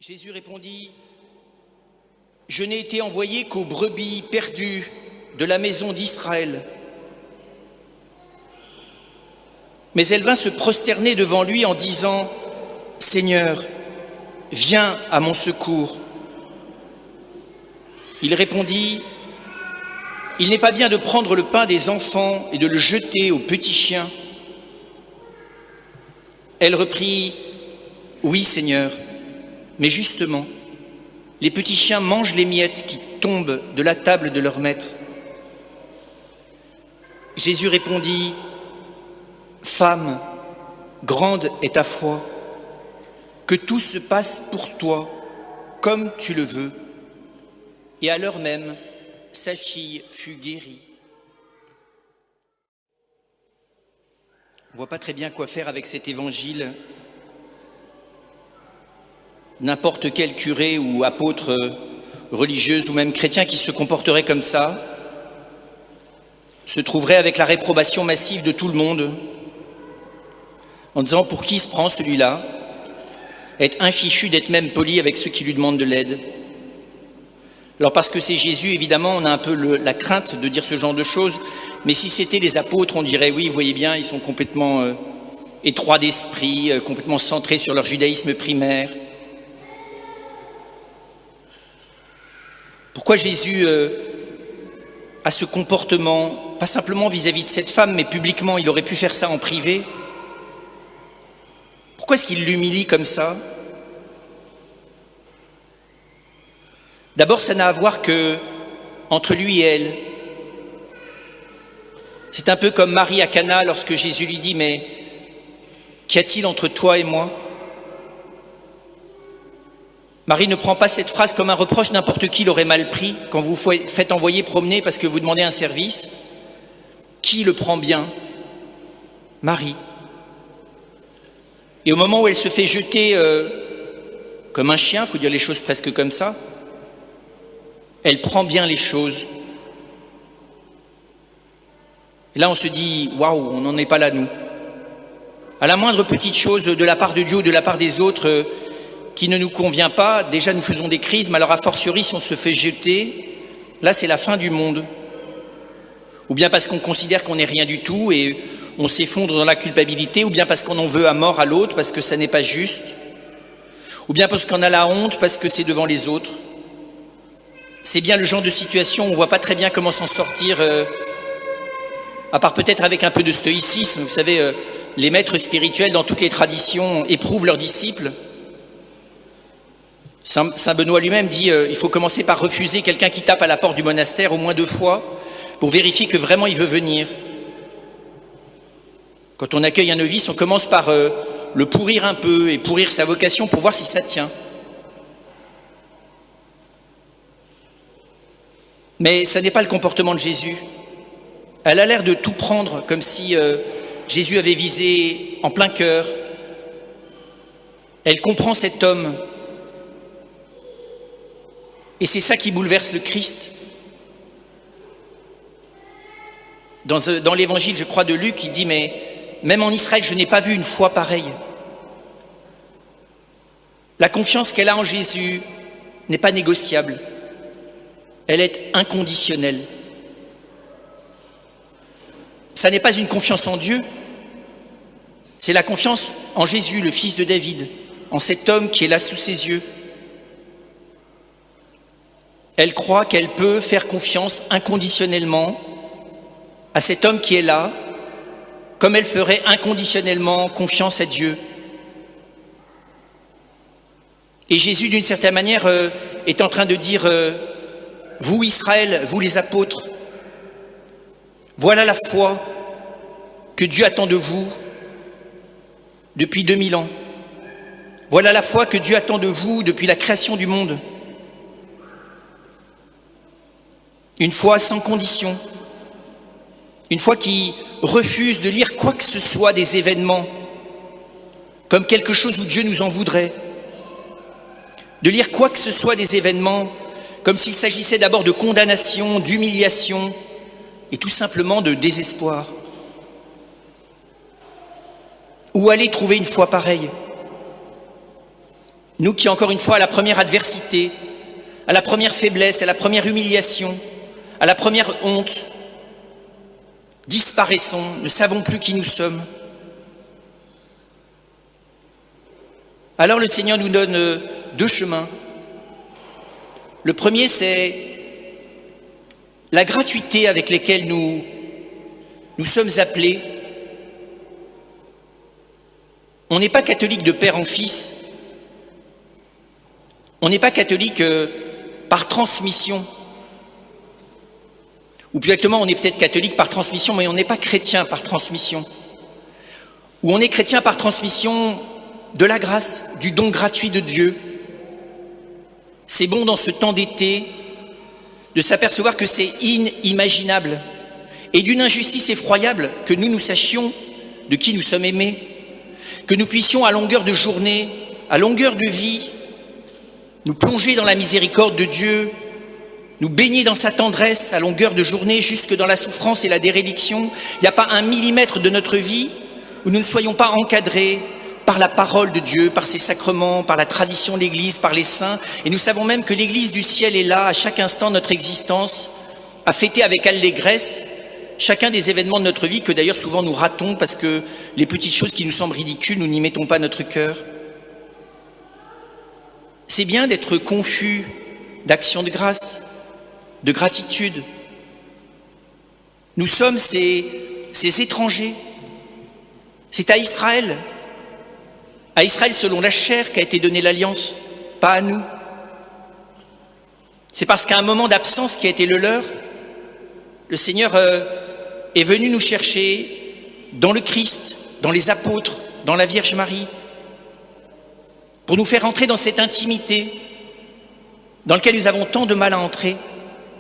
Jésus répondit, « Je n'ai été envoyé qu'aux brebis perdues de la maison d'Israël. » Mais elle vint se prosterner devant lui en disant, « Seigneur, viens à mon secours. » Il répondit, « Il n'est pas bien de prendre le pain des enfants et de le jeter aux petits chiens. » Elle reprit, « Oui, Seigneur, mais justement, les petits chiens mangent les miettes qui tombent de la table de leur maître. » Jésus répondit, « Femme, grande est ta foi, que tout se passe pour toi comme tu le veux. » Et à l'heure même, sa fille fut guérie. On ne voit pas très bien quoi faire avec cet évangile. N'importe quel curé ou apôtre religieuse ou même chrétien qui se comporterait comme ça se trouverait avec la réprobation massive de tout le monde en disant pour qui se prend celui-là, être infichu d'être même poli avec ceux qui lui demandent de l'aide. Alors parce que c'est Jésus, évidemment, on a un peu la crainte de dire ce genre de choses, mais si c'était les apôtres, on dirait oui, vous voyez bien, ils sont complètement étroits d'esprit, complètement centrés sur leur judaïsme primaire. Pourquoi Jésus a ce comportement, pas simplement vis-à-vis de cette femme, mais publiquement, il aurait pu faire ça en privé? Pourquoi est-ce qu'il l'humilie comme ça? D'abord, ça n'a à voir que entre lui et elle. C'est un peu comme Marie à Cana lorsque Jésus lui dit « Mais qu'y a-t-il entre toi et moi ?» Marie ne prend pas cette phrase comme un reproche, n'importe qui l'aurait mal pris. Quand vous faites envoyer promener parce que vous demandez un service, qui le prend bien? Marie. Et au moment où elle se fait jeter comme un chien, il faut dire les choses presque comme ça, elle prend bien les choses. Et là, on se dit, waouh, on n'en est pas là, nous. À la moindre petite chose de la part de Dieu ou de la part des autres qui ne nous convient pas, déjà nous faisons des crises, mais alors a fortiori, si on se fait jeter, là, c'est la fin du monde. Ou bien parce qu'on considère qu'on n'est rien du tout et on s'effondre dans la culpabilité, ou bien parce qu'on en veut à mort à l'autre, parce que ça n'est pas juste, ou bien parce qu'on a la honte, parce que c'est devant les autres. C'est bien le genre de situation où on ne voit pas très bien comment s'en sortir, à part peut-être avec un peu de stoïcisme. Vous savez, les maîtres spirituels dans toutes les traditions éprouvent leurs disciples. Saint Benoît lui-même dit il faut commencer par refuser quelqu'un qui tape à la porte du monastère au moins 2 fois pour vérifier que vraiment il veut venir. Quand on accueille un novice, on commence par le pourrir un peu et pourrir sa vocation pour voir si ça tient. Mais ça n'est pas le comportement de Jésus. Elle a l'air de tout prendre comme si Jésus avait visé en plein cœur. Elle comprend cet homme. Et c'est ça qui bouleverse le Christ. Dans l'évangile, je crois, de Luc, il dit, mais même en Israël, je n'ai pas vu une foi pareille. La confiance qu'elle a en Jésus n'est pas négociable. Elle est inconditionnelle. Ça n'est pas une confiance en Dieu, c'est la confiance en Jésus, le fils de David, en cet homme qui est là sous ses yeux. Elle croit qu'elle peut faire confiance inconditionnellement à cet homme qui est là, comme elle ferait inconditionnellement confiance à Dieu. Et Jésus, d'une certaine manière, est en train de dire vous, Israël, vous les apôtres, voilà la foi que Dieu attend de vous depuis 2000 ans. Voilà la foi que Dieu attend de vous depuis la création du monde. Une foi sans condition. Une foi qui refuse de lire quoi que ce soit des événements comme quelque chose où Dieu nous en voudrait. De lire quoi que ce soit des événements comme s'il s'agissait d'abord de condamnation, d'humiliation et tout simplement de désespoir. Où aller trouver une foi pareille? Nous qui, encore une fois, à la première adversité, à la première faiblesse, à la première humiliation, à la première honte, disparaissons, ne savons plus qui nous sommes. Alors le Seigneur nous donne deux chemins. Le premier, c'est la gratuité avec laquelle nous sommes appelés. On n'est pas catholique de père en fils. On n'est pas catholique par transmission. Ou plus exactement, on est peut-être catholique par transmission, mais on n'est pas chrétien par transmission. Ou on est chrétien par transmission de la grâce, du don gratuit de Dieu. C'est bon dans ce temps d'été de s'apercevoir que c'est inimaginable et d'une injustice effroyable que nous sachions de qui nous sommes aimés, que nous puissions à longueur de journée, à longueur de vie, nous plonger dans la miséricorde de Dieu, nous baigner dans sa tendresse à longueur de journée jusque dans la souffrance et la déréliction. Il n'y a pas un millimètre de notre vie où nous ne soyons pas encadrés par la parole de Dieu, par ses sacrements, par la tradition de l'Église, par les saints. Et nous savons même que l'Église du ciel est là à chaque instant de notre existence, à fêter avec allégresse chacun des événements de notre vie, que d'ailleurs souvent nous ratons parce que les petites choses qui nous semblent ridicules, nous n'y mettons pas notre cœur. C'est bien d'être confus d'action de grâce, de gratitude. Nous sommes ces étrangers. C'est à Israël selon la chair qu'a été donnée l'alliance, pas à nous. C'est parce qu'à un moment d'absence qui a été le leur, le Seigneur est venu nous chercher dans le Christ, dans les apôtres, dans la Vierge Marie, pour nous faire entrer dans cette intimité dans laquelle nous avons tant de mal à entrer.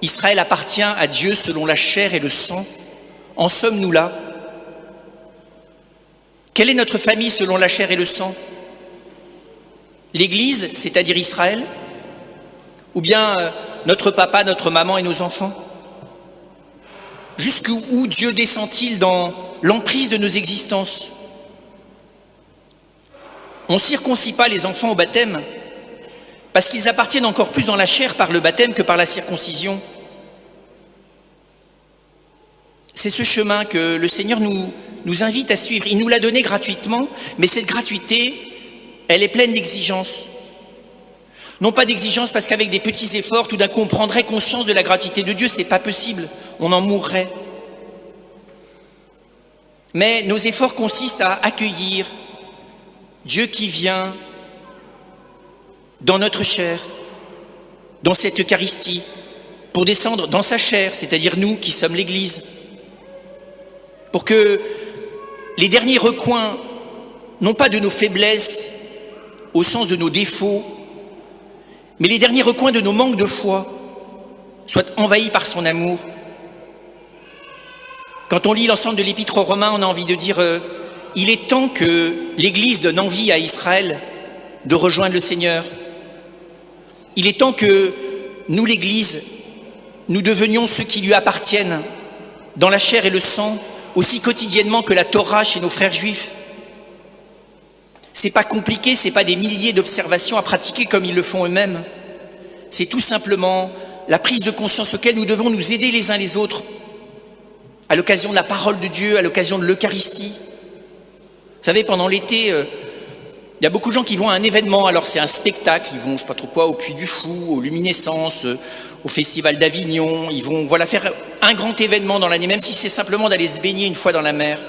Israël appartient à Dieu selon la chair et le sang. En sommes-nous là? Quelle est notre famille selon la chair et le sang? L'Église, c'est-à-dire Israël? Ou bien notre papa, notre maman et nos enfants? Jusqu'où Dieu descend-il dans l'emprise de nos existences? On ne circoncie pas les enfants au baptême parce qu'ils appartiennent encore plus dans la chair par le baptême que par la circoncision. C'est ce chemin que le Seigneur nous invite à suivre. Il nous l'a donné gratuitement, mais cette gratuité, elle est pleine d'exigences. Non pas d'exigences parce qu'avec des petits efforts, tout d'un coup, on prendrait conscience de la gratuité de Dieu. C'est pas possible. On en mourrait. Mais nos efforts consistent à accueillir Dieu qui vient dans notre chair, dans cette Eucharistie, pour descendre dans sa chair, c'est-à-dire nous qui sommes l'Église, pour que les derniers recoins, non pas de nos faiblesses, au sens de nos défauts, mais les derniers recoins de nos manques de foi, soient envahis par son amour. Quand on lit l'ensemble de l'Épître aux Romains, on a envie de dire il est temps que l'Église donne envie à Israël de rejoindre le Seigneur. Il est temps que nous, l'Église, nous devenions ceux qui lui appartiennent dans la chair et le sang, aussi quotidiennement que la Torah chez nos frères juifs. C'est pas compliqué, c'est pas des milliers d'observations à pratiquer comme ils le font eux-mêmes. C'est tout simplement la prise de conscience auquel nous devons nous aider les uns les autres, à l'occasion de la parole de Dieu, à l'occasion de l'Eucharistie. Vous savez, pendant l'été, il y a beaucoup de gens qui vont à un événement, alors c'est un spectacle, ils vont, je sais pas trop quoi, au Puy du Fou, aux Luminescences, au Festival d'Avignon, ils vont faire un grand événement dans l'année, même si c'est simplement d'aller se baigner une fois dans la mer.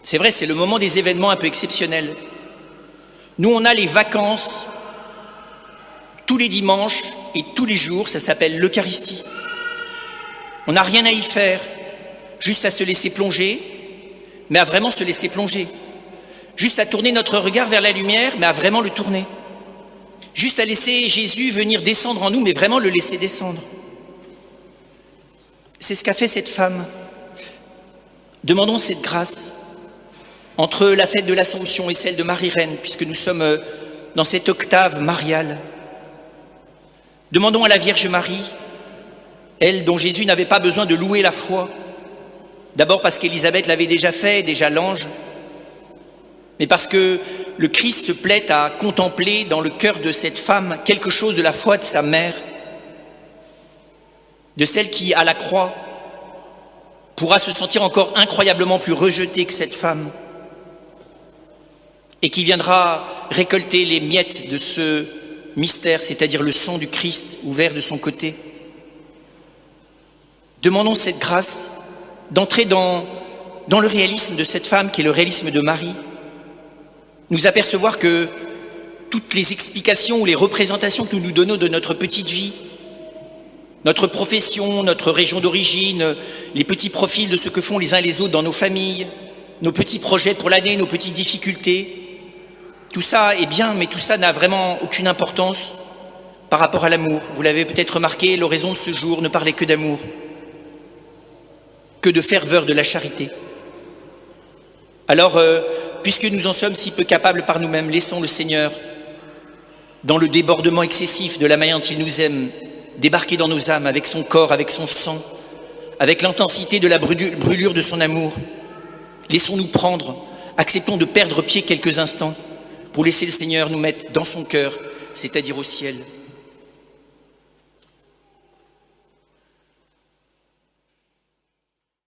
C'est vrai, c'est le moment des événements un peu exceptionnels. Nous, on a les vacances tous les dimanches et tous les jours, ça s'appelle l'Eucharistie. On n'a rien à y faire, juste à se laisser plonger, mais à vraiment se laisser plonger. Juste à tourner notre regard vers la lumière, mais à vraiment le tourner. Juste à laisser Jésus venir descendre en nous, mais vraiment le laisser descendre. C'est ce qu'a fait cette femme. Demandons cette grâce entre la fête de l'Assomption et celle de Marie-Reine, puisque nous sommes dans cette octave mariale. Demandons à la Vierge Marie, elle dont Jésus n'avait pas besoin de louer la foi, d'abord parce qu'Élisabeth l'avait déjà fait, déjà l'ange, mais parce que le Christ se plaît à contempler dans le cœur de cette femme quelque chose de la foi de sa mère, de celle qui, à la croix, pourra se sentir encore incroyablement plus rejetée que cette femme, et qui viendra récolter les miettes de ce mystère, c'est-à-dire le sang du Christ ouvert de son côté. Demandons cette grâce d'entrer dans le réalisme de cette femme qui est le réalisme de Marie, nous apercevoir que toutes les explications ou les représentations que nous nous donnons de notre petite vie, notre profession, notre région d'origine, les petits profils de ce que font les uns et les autres dans nos familles, nos petits projets pour l'année, nos petites difficultés, tout ça est bien, mais tout ça n'a vraiment aucune importance par rapport à l'amour. Vous l'avez peut-être remarqué, l'oraison de ce jour ne parlait que d'amour, que de ferveur de la charité. Alors, puisque nous en sommes si peu capables par nous-mêmes, laissons le Seigneur, dans le débordement excessif de la manière dont il nous aime, débarquer dans nos âmes avec son corps, avec son sang, avec l'intensité de la brûlure de son amour. Laissons-nous prendre, acceptons de perdre pied quelques instants pour laisser le Seigneur nous mettre dans son cœur, c'est-à-dire au ciel.